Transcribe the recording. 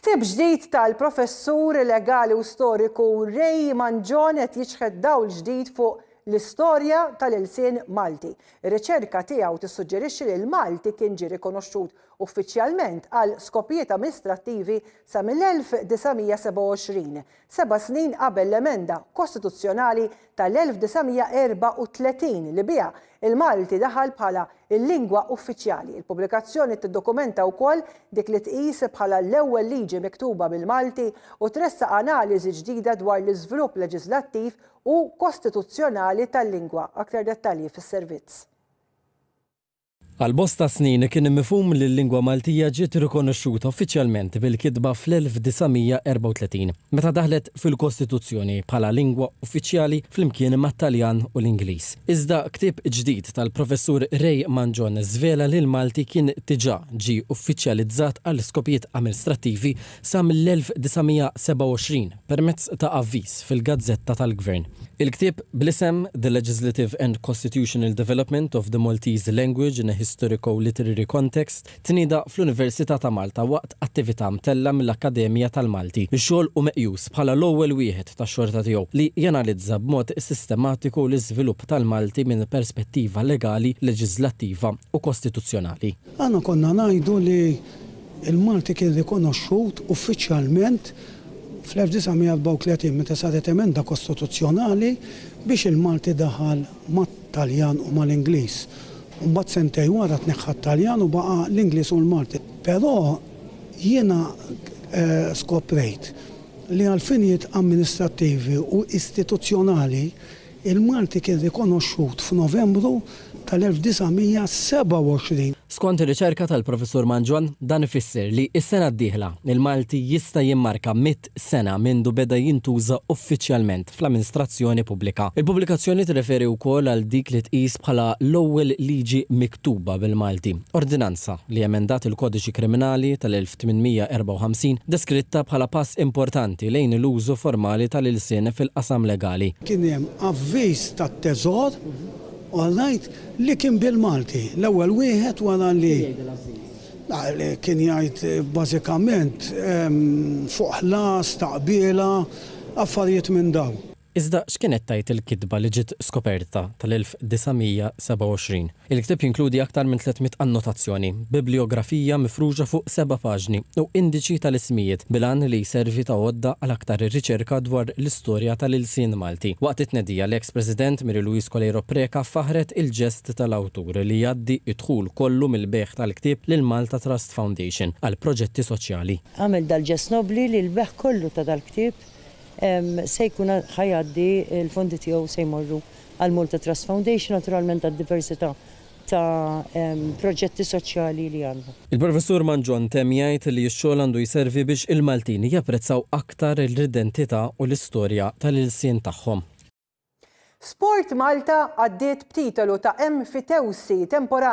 Ktib ġdid tal-professur legali u storiku Ray Manjon qed jiġħed dawl ġdid fuq l-istorja tal-ilsien Malti. Ir-riċerka tiegħu tissuġġerixxi li l-Malti kien ġie rikonoxxut uffiċjalment għal skopijiet amministrattivi sa mill-1927, 7 snin qabel l-emenda kostituzzjonali tal-1934 li biha il-Malti daħal bħala il-lingwa uffiċjali. Il-pubblikazzjoni tiddokumenta wkoll dik li tqis bħala l-ewwel liġi miktuba bil-Malti u tressaq analiżi ġdida dwar l-iżvilupp leġislattiv u kostituzzjonali tal-lingwa. Aktar dettalji fis-servizz. Għal bosta snin kien mifhum li l-lingwa Maltija ġiet rikonoxxuta uffiċjalment bil-kitba fl-1934, meta daħlet fil-Kostituzzjoni bħala lingwa uffiċjali flimkien mat-Taljan u l-Ingliż. Iżda ktieb ġdid tal-professur Ray Manjon żvela li l-Malti kien diġà ġie uffiċjalizzat għal skopijiet amministrattivi sa mill-1927 permezz ta' avviż fil-Gazzetta tal-Gvern. Il-ktieb bl-isem The Legislative and Constitutional Development of the Maltese Language in a Historical Literary Context tnieda fl-Università ta' Malta waqt attività mtella mill-Akkademja tal-Malti. Ix-xogħol u meqjus bħala l-ewwel wieħed tax-xorta tiegħu li janalizza b'mod sistematiku l-iżvilupp tal-Malti minn perspettiva legali, leġislattiva u kostituzzjonali. Aħna konna ngħidu li l-Malti kien rikonoxxut uffiċjalment fl-1934 meta saret emenda kostituzzjonali biex il-Malti daħal mat-Taljan u mal-Ingliż. Mbagħad sentej wara tneħħa t-Taljan u baqa' l-Ingliż u l-Malti. Però jiena skoprejt li għal finijiet amministrattivi u istituzzjonali il-Malti kien rikonoxxut f'Novembru tal-1927. Skont ir-riċerka tal-professur Manjon, dan ifisser li s-sena d-dieħla il-Malti jista' jimmarka 100 sena mindu beda jintuża uffiċjalment fl-amministrazzjoni pubblika. Il-pubblikazzjoni tirreferi wkoll għal dik li tqis bħala l-ewwel liġi miktuba bil-Malti, ordinanza li emendat il-Kodiċi Kriminali tal-1854 deskritta bħala pass importanti lejn l-użu formali tal-ilsien fil-qasam legali. Kien hemm avviż tat-Teżor għallajt li kien bil-Malti, l-ewwel wieħed wara li kien jgħid bażikament fuq ħlas, taqbiela, affarijiet minn dawn. Iżda x'kienet tajt il-kitba li ġiet skoperta tal-1927? Il-ktieb jinkludi aktar minn 300 annotazzjoni, bibliografija mifruġa fuq 7 paġni u indiċi tal-ismijiet bilan li jservi ta' għodda għal aktar ir-riċerka dwar l-istorja tal-ilsien Malti. Waqt it-tnedija l-ex-President Mary-Louise Colero Preca faħret il-ġest tal-awtur li jgħaddi id-dħul kollu mill-beħ tal-ktieb lil Malta Trust Foundation għal proġetti soċjali. Għamel dal-ġest nobli li l-beħ kollu ta' dal-ktieb se jkun ħajaddi il-fondi tiegħu se jmorru għal Malta Trust Foundation, naturalment għad-diversità ta' proġetti soċjali li għandha. Il-professur Manjon tem jgħid li x-xogħol għandu jservi biex il-Maltini japprezzaw aktar l-identità u l-istorja tal-ilsien tagħhom. Sport Malta għaddiet b'titolu ta' emfitewsi temporani